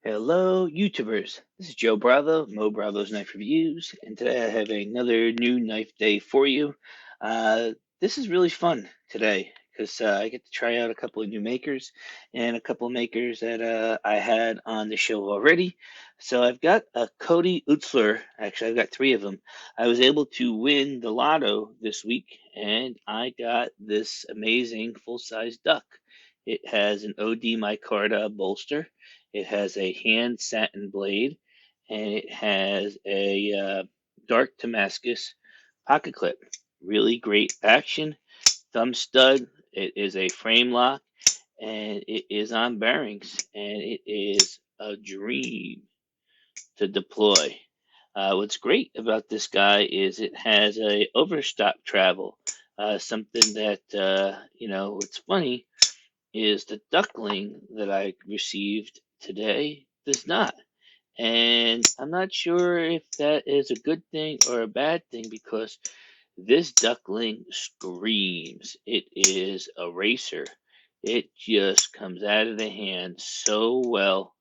Hello, YouTubers. This is Joe Bravo, Moebravo's Knife Reviews, and today I have another new knife day for you. This is really fun today because I get to try out a couple of new makers and a couple of makers that I had on the show already. So I've got a Cody Utzler. Actually, I've got three of them. I was able to win the lotto this week, and I got this amazing full-size duck. It has an OD micarta bolster. It has a hand satin blade, and it has a dark Damascus pocket clip. Really great action. Thumb stud. It is a frame lock, and it is on bearings, and it is a dream to deploy. What's great about this guy is it has a overstock travel. Something that what's funny is the Duckling that I received today does not. And I'm not sure if that is a good thing or a bad thing because this Duckling screams. It is a racer. It just comes out of the hand so well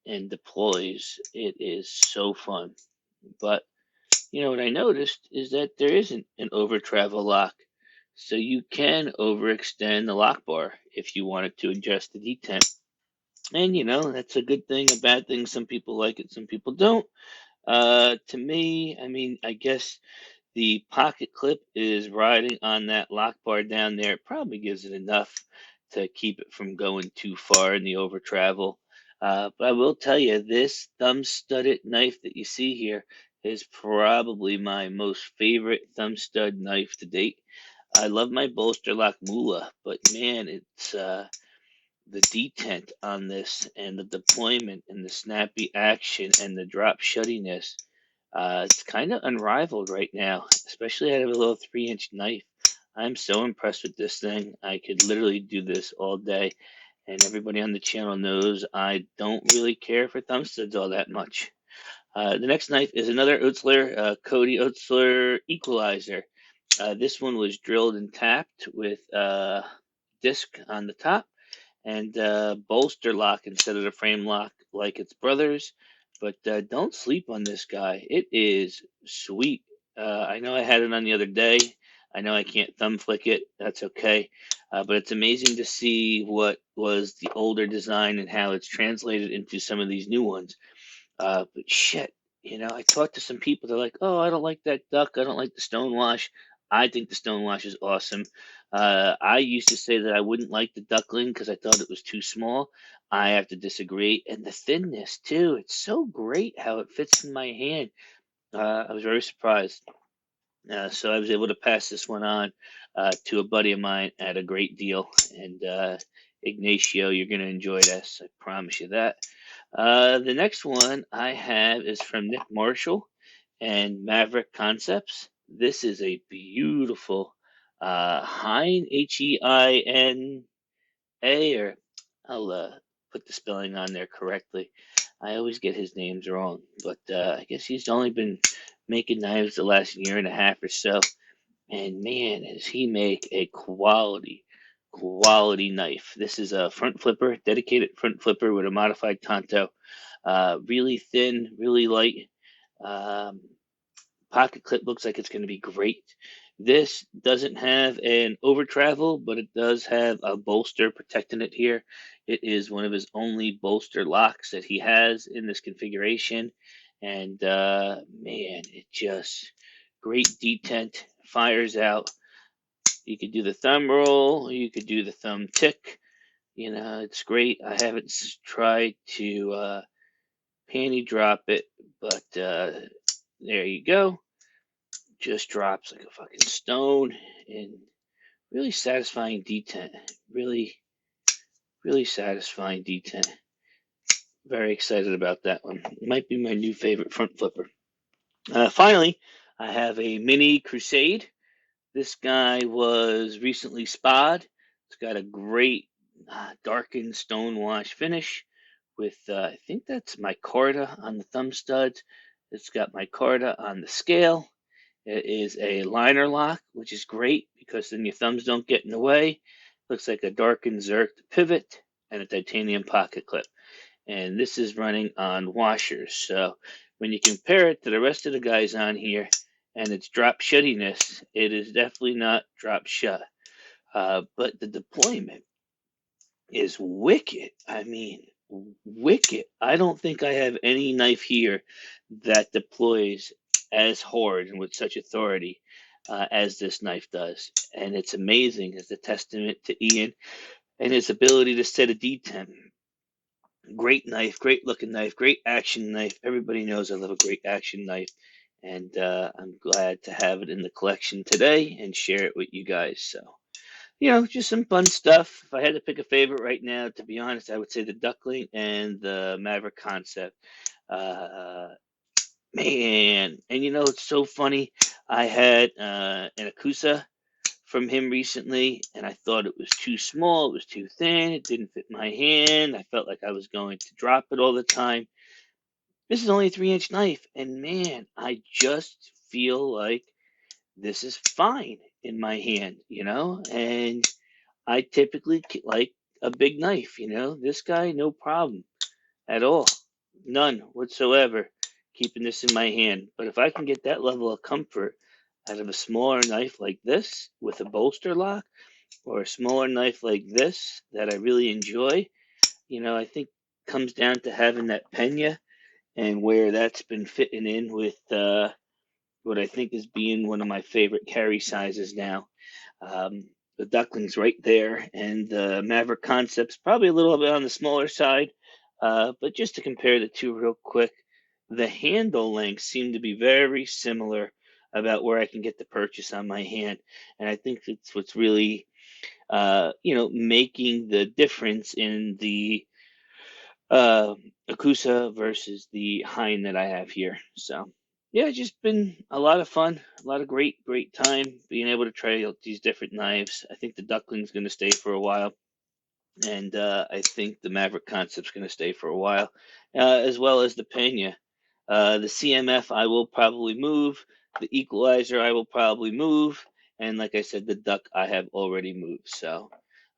and deploys. It is so fun. But what I noticed is that there isn't an over travel lock. So you can overextend the lock bar if you wanted to adjust the detent. And that's a good thing, a bad thing. Some people like it, some people don't. To me, I mean, I guess the pocket clip is riding on that lock bar down there. It probably gives it enough to keep it from going too far in the over travel. But I will tell you, this thumb studded knife that you see here is probably my most favorite thumb stud knife to date. I love my bolster lock Mula, but man, it's the detent on this and the deployment and the snappy action and the drop shuttiness. It's kind of unrivaled right now, especially out of a little 3-inch knife. I'm so impressed with this thing. I could literally do this all day, and everybody on the channel knows I don't really care for thumb studs all that much. The next knife is another Eutsler, Cody Utzler Equalizer. This one was drilled and tapped with disc on the top and bolster lock instead of the frame lock like its brothers. But don't sleep on this guy. It is sweet. I know I had it on the other day. I know I can't thumb flick it. That's okay. But it's amazing to see what was the older design and how it's translated into some of these new ones. But shit, I talked to some people. They're like, "Oh, I don't like that duck. I don't like the stonewash." I think the stonewash is awesome. I used to say that I wouldn't like the duckling because I thought it was too small. I have to disagree. And the thinness too. It's so great how it fits in my hand. I was very surprised. So I was able to pass this one on to a buddy of mine at a great deal. And Ignacio, you're going to enjoy this. I promise you that. The next one I have is from Nick Marshall and Maverick Concepts. This is a beautiful Hein, Heina, or I'll put the spelling on there correctly. I always get his names wrong, but I guess he's only been making knives the last year and a half or so. And man, does he make a quality knife. This is a front flipper, dedicated front flipper with a modified tanto. Really thin, really light. Um, Pocket clip looks like it's going to be great. This doesn't have an over travel, but it does have a bolster protecting it here. It is one of his only bolster locks that he has in this configuration. And man, it just great detent, fires out. You could do the thumb roll, you could do the thumb tick. It's great. I haven't tried to panty drop it, but there you go. Just drops like a fucking stone and really satisfying detent. Really, really satisfying detent. Very excited about that one. It might be my new favorite front flipper. Finally, I have a mini Crusade. This guy was recently spod. It's got a great darkened stonewash finish with, I think that's micarta on the thumb studs. It's got micarta on the scale. It is a liner lock, which is great because then your thumbs don't get in the way. Looks like a darkened Zerk pivot and a titanium pocket clip. and this is running on washers. So when you compare it to the rest of the guys on here and its drop shuttiness, it is definitely not drop shut. But the deployment is wicked. I mean, wicked. I don't think I have any knife here that deploys as hard and with such authority as this knife does. And it's amazing as a testament to Ian and his ability to set a D10. Great knife, great looking knife, great action knife. Everybody knows I love a great action knife. And I'm glad to have it in the collection today and share it with you guys. So, just some fun stuff. If I had to pick a favorite right now, to be honest, I would say the Duckling and the Maverick concept. Uh, Man, and it's so funny. I had an Akusa from him recently, and I thought it was too small, it was too thin, it didn't fit my hand. I felt like I was going to drop it all the time. This is only a 3-inch knife, and man, I just feel like this is fine in my hand. And I typically like a big knife. This guy, no problem at all. None whatsoever keeping this in my hand. But if I can get that level of comfort out of a smaller knife like this with a bolster lock, or a smaller knife like this that I really enjoy, I think comes down to having that pena and where that's been fitting in with what I think is being one of my favorite carry sizes now. Um, the Duckling's right there, and the Maverick Concept's probably a little bit on the smaller side. But just to compare the two real quick, the handle lengths seem to be very similar about where I can get the purchase on my hand. And I think that's what's really, making the difference in the uh, Akusa versus the Heian that I have here. So, yeah, it's just been a lot of fun, a lot of great, great time being able to try out these different knives. I think the Duckling's going to stay for a while, and I think the Maverick concept's going to stay for a while, as well as the Pena. The CMF I will probably move. The Equalizer I will probably move, and like I said, the Duck I have already moved. So,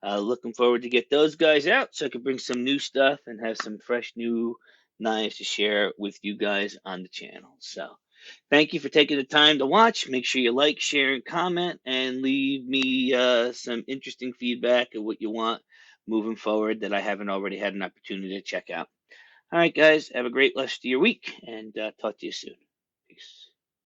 looking forward to get those guys out so I can bring some new stuff and have some fresh new knives to share with you guys on the channel. So, thank you for taking the time to watch. Make sure you like, share, and comment, and leave me some interesting feedback of what you want moving forward that I haven't already had an opportunity to check out. All right, guys, have a great rest of your week, and talk to you soon.